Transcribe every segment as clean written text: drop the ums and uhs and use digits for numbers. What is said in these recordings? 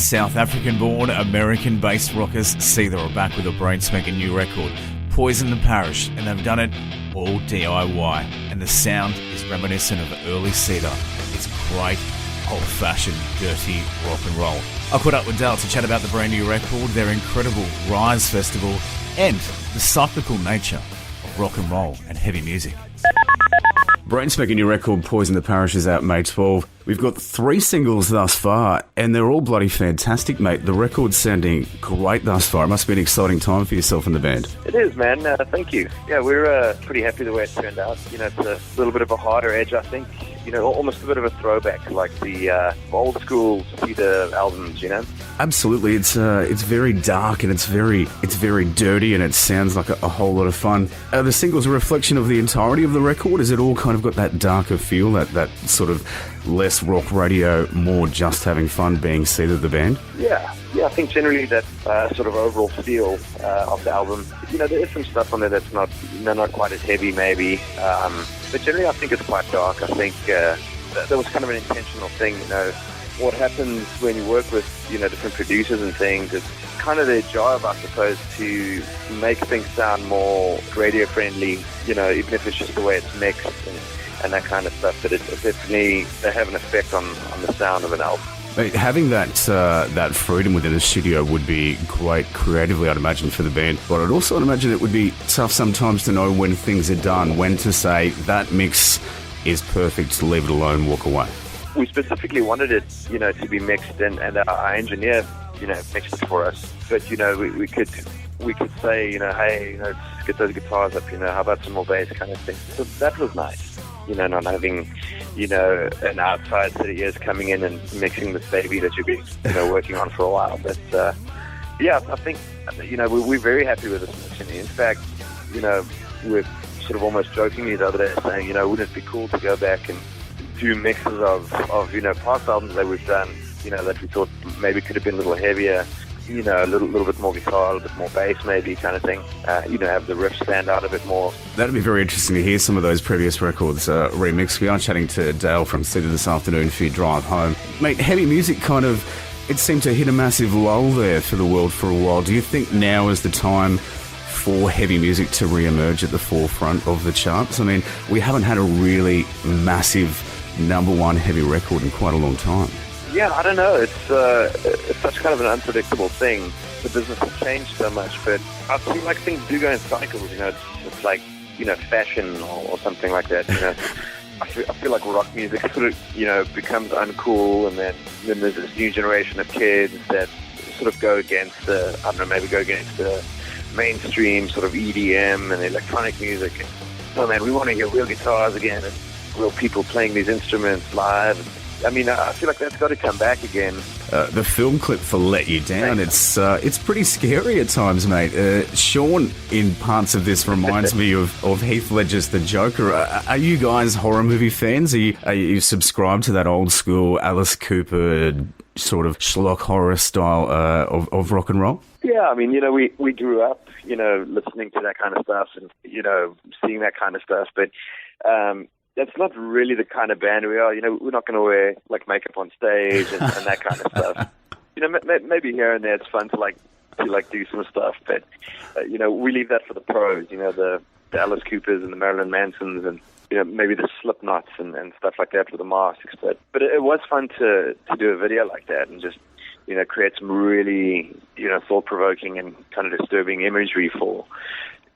South African-born, American-based rockers Seether are back with a brain-smacking new record, Poison the Parish, and they've done it all DIY, and the sound is reminiscent of early Seether. It's great, old-fashioned, dirty rock and roll. I caught up with Dale to chat about the brand new record, their incredible Rise Festival, and the cyclical nature of rock and roll and heavy music. Brain-smacking new record, Poison the Parish, is out May 12. We've got 3 singles thus far, and they're all bloody fantastic, mate. The record's sounding great thus far. It must be an exciting time for yourself and the band. It is, man. Thank you. Yeah, we're pretty happy the way it turned out. You know, it's a little bit of a harder edge, I think. You know, almost a bit of a throwback, like the old school Seether albums, you know? Absolutely. It's very dark, and it's very dirty, and it sounds like a whole lot of fun. Are the singles a reflection of the entirety of the record? Is it all kind of got that darker feel, that sort of less rock radio, more just having fun being Seether the band? Yeah, I think generally that sort of overall feel of the album, you know, there is some stuff on there that's not quite as heavy maybe, but generally I think it's quite dark. I think that was kind of an intentional thing, you know. What happens when you work with, you know, different producers and things, it's kind of their job, I suppose, to make things sound more radio friendly, you know, even if it's just the way it's mixed and that kind of stuff. But it definitely, they have an effect on the sound of an album. Having that freedom within the studio would be great creatively, I'd imagine, for the band. But I'd also imagine it would be tough sometimes to know when things are done, when to say that mix is perfect, leave it alone, walk away. We specifically wanted it, you know, to be mixed, and our engineer, you know, mixed it for us. But, you know, we could say, you know, hey, you know, let's get those guitars up, you know, how about some more bass kind of thing. So that was nice, you know, not having, you know, an outside set of ears coming in and mixing this baby that you've been, you know, working on for a while. But, yeah, I think, you know, we're very happy with this mixing. In fact, you know, we're sort of almost jokingly the other day saying, you know, wouldn't it be cool to go back and do mixes of you know, past albums that we've done, you know, that we thought maybe could have been a little heavier, you know, a little bit more guitar, a little bit more bass maybe kind of thing, you know, have the riff stand out a bit more. That'd be very interesting to hear some of those previous records remixed. We are chatting to Dale from Seether this afternoon for your drive home. Mate, heavy music kind of, it seemed to hit a massive lull there for the world for a while. Do you think now is the time for heavy music to re-emerge at the forefront of the charts? I mean, we haven't had a really massive #1 heavy record in quite a long time. Yeah, I don't know. It's such kind of an unpredictable thing. The business has changed so much, but I feel like things do go in cycles. You know, it's like, you know, fashion or something like that. You know, I feel like rock music sort of, you know, becomes uncool, and then there's this new generation of kids that sort of go against the mainstream sort of EDM and electronic music. Oh man, we want to hear real guitars again and real people playing these instruments live. I mean, I feel like that's got to come back again. The film clip for Let You Down, it's pretty scary at times, mate. Sean, in parts of this, reminds me of Heath Ledger's The Joker. Are you guys horror movie fans? Are you subscribed to that old school Alice Cooper sort of schlock horror style of rock and roll? Yeah, I mean, you know, we grew up, you know, listening to that kind of stuff and, you know, seeing that kind of stuff, but that's not really the kind of band we are. You know, we're not going to wear like makeup on stage and that kind of stuff. You know, maybe here and there it's fun to do some stuff, but you know, we leave that for the pros. You know, the Alice Coopers and the Marilyn Mansons, and you know, maybe the Slipknots and stuff like that with the masks. But it was fun to do a video like that and just, you know, create some really, you know, thought-provoking and kind of disturbing imagery for,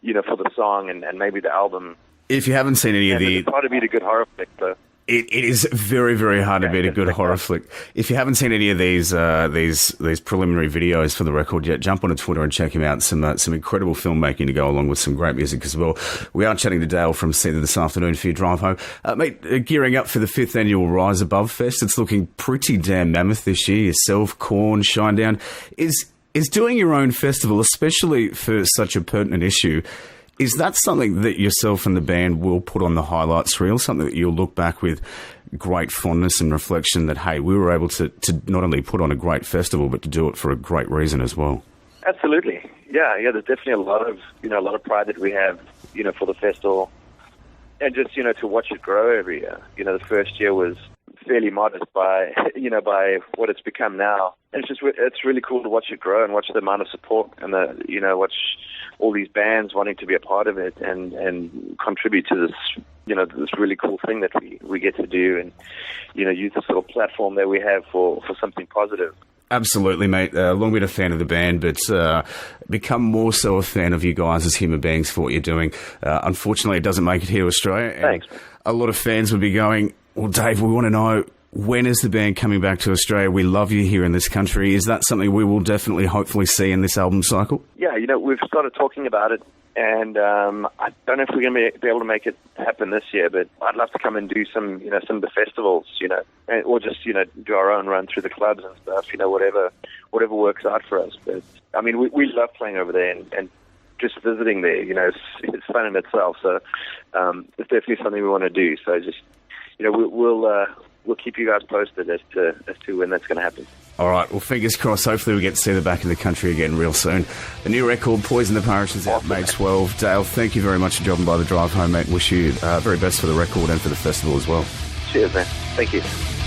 you know, for the song and maybe the album. If you haven't seen any of it's hard to beat a good horror flick, though. It is very, very hard to beat a good horror flick. If you haven't seen any of these preliminary videos for the record yet, jump onto Twitter and check him out. Some incredible filmmaking to go along with some great music as well. We are chatting to Dale from Seether this afternoon for your drive home. Mate, gearing up for the 5th annual Rise Above Fest. It's looking pretty damn mammoth this year. Yourself, Korn, Shinedown. Is doing your own festival, especially for such a pertinent issue, is that something that yourself and the band will put on the highlights reel, something that you'll look back with great fondness and reflection that, hey, we were able to not only put on a great festival, but to do it for a great reason as well? Absolutely. Yeah, there's definitely a lot of pride that we have, you know, for the festival. And just, you know, to watch it grow every year. You know, the first year was fairly modest by what it's become now. And it's really cool to watch it grow and watch the amount of support and watch all these bands wanting to be a part of it and contribute to this, this really cool thing that we get to do and, use this little platform that we have for something positive. Absolutely, mate. Long been a fan of the band, but become more so a fan of you guys as human beings for what you're doing. Unfortunately, it doesn't make it here to Australia. Thanks. A lot of fans would be going, well, Dave, we want to know, when is the band coming back to Australia? We love you here in this country. Is that something we will definitely, hopefully see in this album cycle? Yeah, we've started talking about it, and I don't know if we're going to be able to make it happen this year, but I'd love to come and do some of the festivals, or just, do our own run through the clubs and stuff, whatever works out for us. But, I mean, we love playing over there and just visiting there, it's fun in itself. So it's definitely something we want to do. So just, we'll keep you guys posted as to when that's going to happen. All right. Well, fingers crossed. Hopefully we get to see them back in the country again real soon. The new record, Poison the Parish, is out May 12. Dale, thank you very much for dropping by the drive home, mate. Wish you very best for the record and for the festival as well. Cheers, man. Thank you.